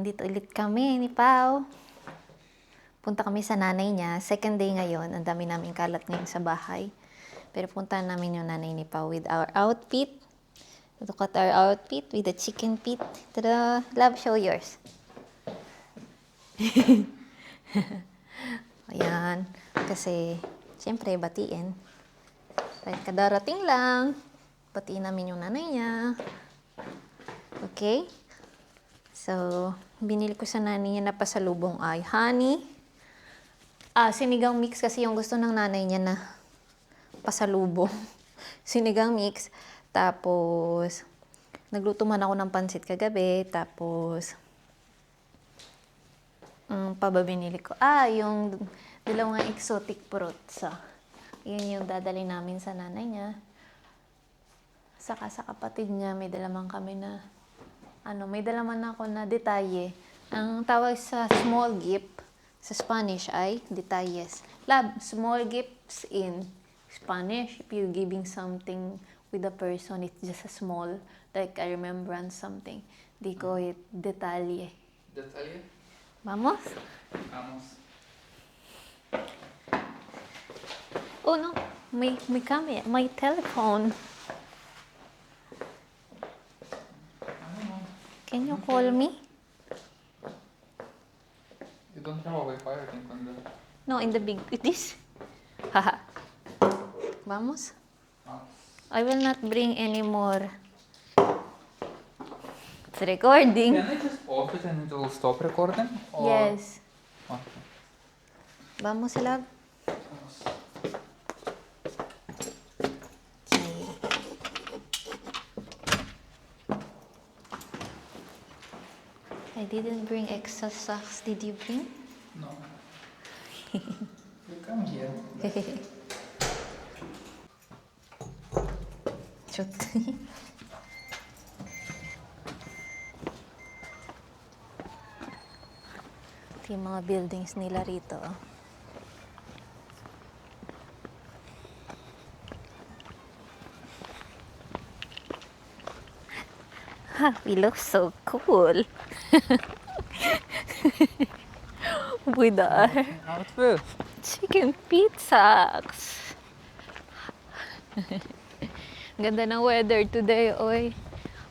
Andito ulit kami ni Pao. Punta kami sa nanay niya. Second day ngayon. Ang dami namin kalat ngayon sa bahay. Pero punta namin yung nanay ni Pao with our outfit. Look at our outfit with the chicken feet. Tada! Love, show yours. Ayan. Kasi, siyempre, batiin. Kahit kadarating lang. Batiin namin yung nanay niya. Okay? So, binili ko sa nanay niya na pasalubong ay honey. Sinigang mix kasi yung gusto ng nanay niya na pasalubong. Sinigang mix. Tapos, nagluto man ako ng pansit kagabi. Tapos, pababinili ko. Yung dalawang exotic fruits. Yun yung dadali namin sa nanay niya. Saka sa kapatid niya, may dalaman kami na may dalaman ako na detalye. Ang tawag sa small gift sa Spanish ay detalles. Love, small gifts in Spanish, if you're giving something with a person, it's just a small, like a remembrance something. They call it detalye. ¿Detalles? Vamos? Vamos. Oh no, may camera, my telephone. Can you call me? You don't have a Wi-Fi, I think, on the... No, in the big, this. Haha. Vamos? I will not bring any more. It's recording. Can I just off it and it will stop recording? Or... Yes. Okay. Vamos, love. Okay. I didn't bring extra socks. Did you bring? No. You come here. Shoot. Ito yung mga buildings nila rito. We look so cool. With our Outfit. chicken pizzas. Ganda ng weather today, oy.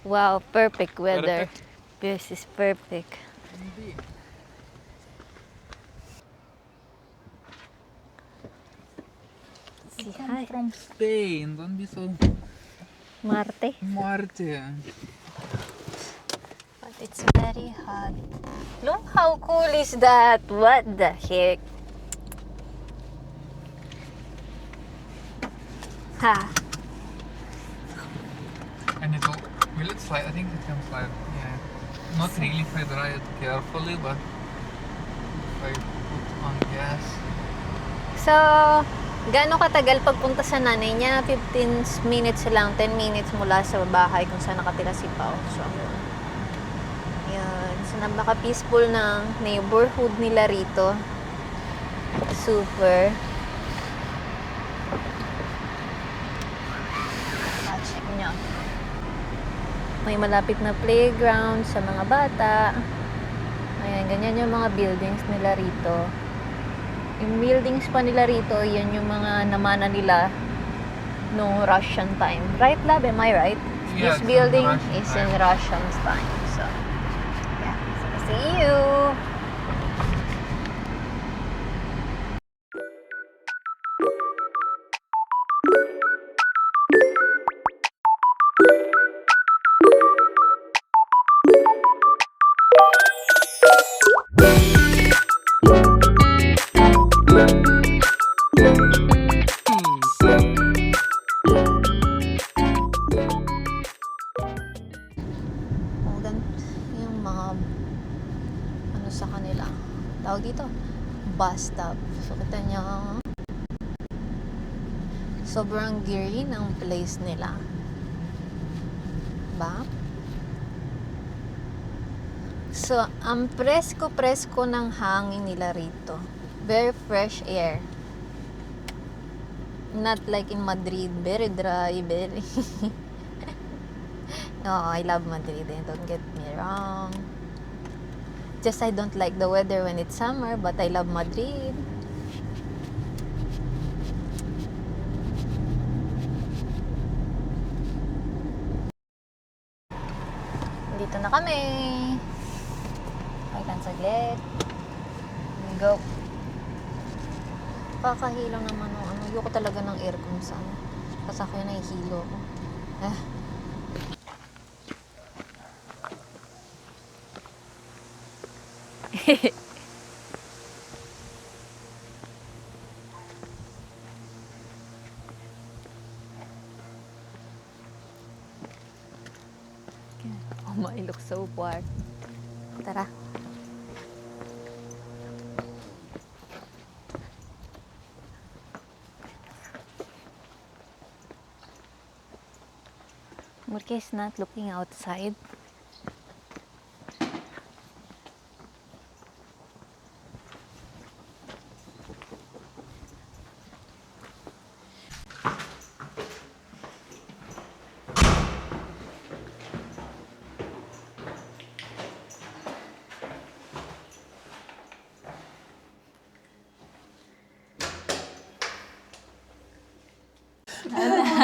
Wow, perfect weather. Perfect. This is perfect. Say hi. From Spain, don't be so Marte. Marte. But it's very hot. Look how cool is that? What the heck? Ha. And will it slide? I think it can slide. Yeah. Not really if I dry it carefully, but if I put on gas. So, gaano katagal pagpunta sa nanay niya? 15 minutes lang, 10 minutes mula sa bahay kung saan nakatira si Pao. So, yan. So, napaka-peaceful ng neighborhood nila rito. Super. Check nyo. May malapit na playground sa mga bata. Ayan, ganyan yung mga buildings nila rito. Yung buildings pa nila rito, yan yung mga namana nila no Russian time. Right, love? Am I right? Yeah, This it's in building Russian is in time. Russian time. So, yeah. So, see you! Yung mga sa kanila. Tawag dito, bus stop. So, kita niya, sobrang green ang place nila. Ba? So, ang presko-presko ng hangin nila rito. Very fresh air. Not like in Madrid, very dry, very... No, I love Madrid, don't get me wrong. Just I don't like the weather when it's summer, but I love Madrid. Dito na kami. Kailan saglit. Here we go. Kakahilo naman ng ano. Ayoko talaga ng aircon sa ano. Kasi ako yung nahihilo ko. Ah. Umailok sa upuan. Tara. Murke is not looking outside.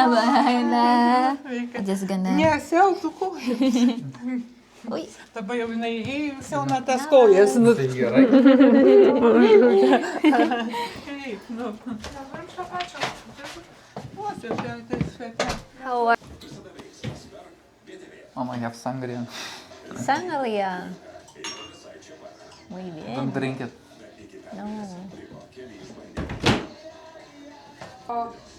Bye na. Just gonna... Не, сел такой. Uy, Тебе я в неї сел на таскою. Stay here, right? Ну, ось це свята. how are... Mom, I have sangria. Sangria. Muy Don't bien. drink it. No.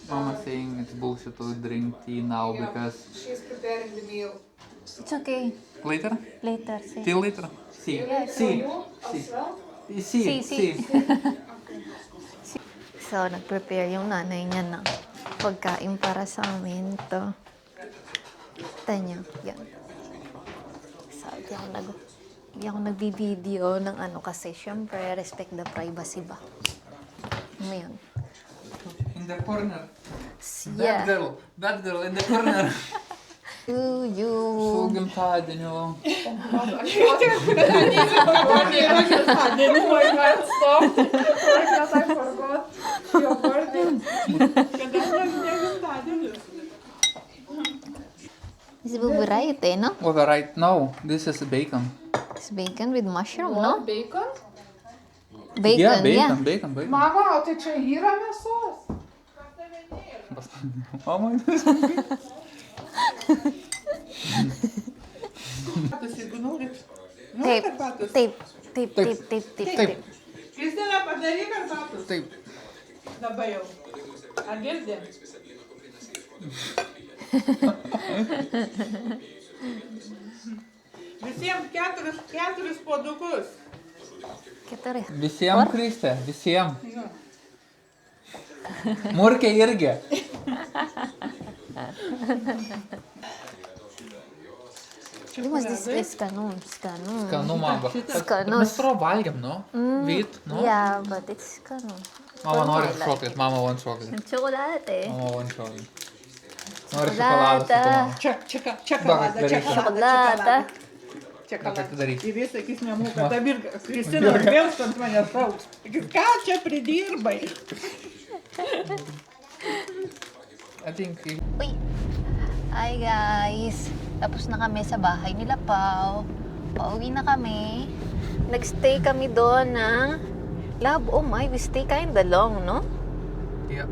Mama saying it's bullshit to drink tea now because She's preparing the meal. It's okay. later? Later, see. Till later? See. Yes. See. As well? See. See. See. So, nag-prepare yung nanay niya ng pagkain para sa amin. Ito. Tanyo. Yan. So, di ako nagbi-video ng ano kasi syempre, respect the privacy ba? Ano yun? In the corner. Yeah. That girl in the corner. You. Sugim tayo nyo. Мой брат, стоп. Because I forgot your birthday. Когда меня встали. This is variety, no? What right now? This is bacon. It's bacon with mushroom, no? Bacon? Bacon, yeah. Bacon. Мама, а ти чи гіра м'ясо? Mama. Ти сігнули? Ну, Tape, Карпатус. tape. Кристина, подари Карпатус. Taip. Dabar jau. Ar girdi? Visiems keturis puodukus. Keturi. Visiems, Kristė, visiems. Jo. Murkė irgi. Dimas, this is skanu. Skanu, mama. Skanus. Mes pravalgėm, no? Vyt, no? Yeah, but it's skanu. Mama nori Chocolate. chocolate, mama want chocolate. Chocolate. Mama want chocolate. Nori šokoladą su mama. Čokolada, Chocolate. Ką atidaryt? Ir jis sakys, nemoka. Dabar Kristina vėl ant manęs šauks. Sakys, ką čia pridirbai? I think Uy. Hi guys. Tapos na kami sa bahay nila Pao. Pauwi na kami. Nagstay kami doon ng Love, oh my, we stay kinda long, no? yeah.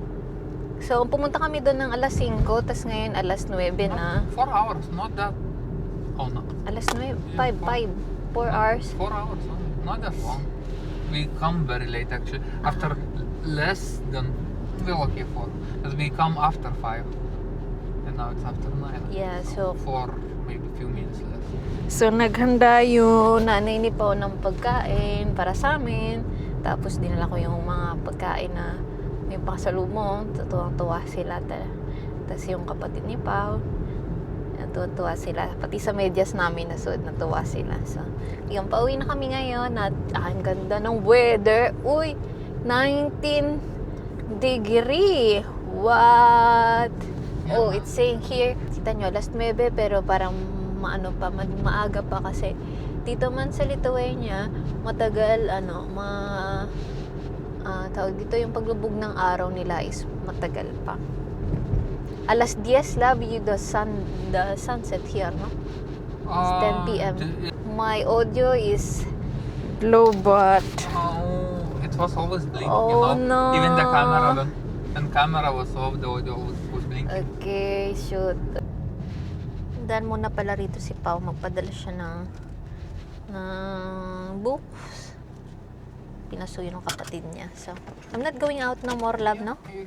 So, pumunta kami doon ng alas 5, tas ngayon alas 9 na. 4 hours, not that. Oh no. Alas 9, 4 hours. 4 hours, no? Not that long. We come very late actually. After less than, well, okay, 4. Because we come after 5. And now it's after 9. Yeah, so 4, maybe few minutes less. So, naghanda yung nanay ni Pao ng pagkain para sa amin. Tapos, dinala ko yung mga pagkain na may pakasalubong. Tuwang-tuwa sila. Tapos, yung kapatid ni Pao, natuwa sila. Pati sa medyas namin, nasuot, natuwa sila. So, yung pauwi na kami ngayon. At ang ganda ng weather. Uy, 19 degree. What? Oh, it's saying here, kita nyo, alas 9, pero parang maaga pa kasi dito man sa Lithuania, matagal, tawag dito yung paglubog ng araw nila is matagal pa. Alas 10, love you, the sunset here, no? It's 10 p.m. My audio is low, but Oh, it was always blinking, Oh, you know? no. Even the camera, when camera was off, the audio was blinking. okay, shoot. Dahil muna pala rito si Pao, magpadala siya ng books. Pinasuyo ng kapatid niya. So, I'm not going out no more, love, no? You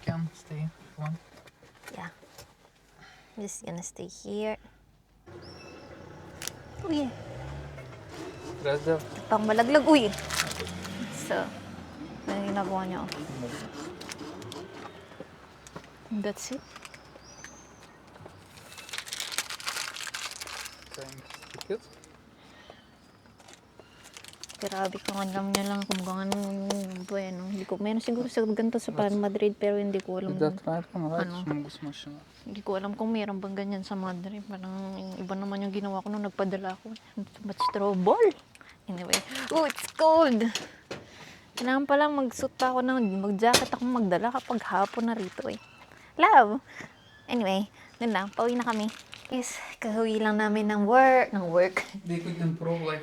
can stay if you want. Yeah. I'm just gonna stay here. Uy, Press the pang malaglag. Uy! So, ano yung ginagawa niya? Oh. That's it. stick it. Grabe kung alam niya lang kung ano bueno. Hindi ko, meron siguro sa ganito sa Pan Madrid pero hindi ko alam. right one, right? Ano? Machine. Hindi ko alam kung meron bang ganyan sa Madrid. Parang iba naman yung ginawa ko nung nagpadala ako. Too much trouble. Anyway. Oh, it's cold. Kailangan pala mag-suit pa ako mag-jacket ako magdala kapag hapon na rito eh. Love! Anyway, dun lang. Pauwi na kami. Yes, kahuwi lang namin ng work. They could improve, like,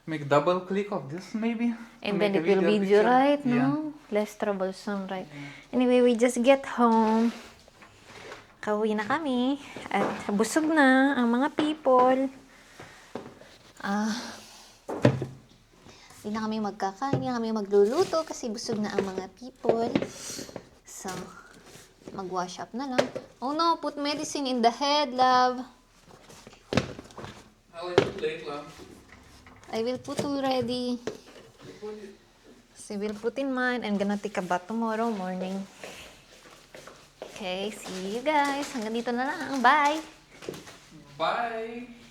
make double click of this maybe. And to then make it a will be picture. right, Yeah. no? Less troublesome, right? Anyway, we just get home. Kauwi na kami. At busog na ang mga people. Hindi na kami magkakain, hindi na kami magluluto kasi busog na ang mga people. So, mag-wash up na lang. Oh no, put medicine in the head, love. I'll let it late, love. I will put already. So, we'll put in mine. I'm gonna take a bath tomorrow morning. Okay, see you guys. Hanggang dito na lang. Bye! Bye.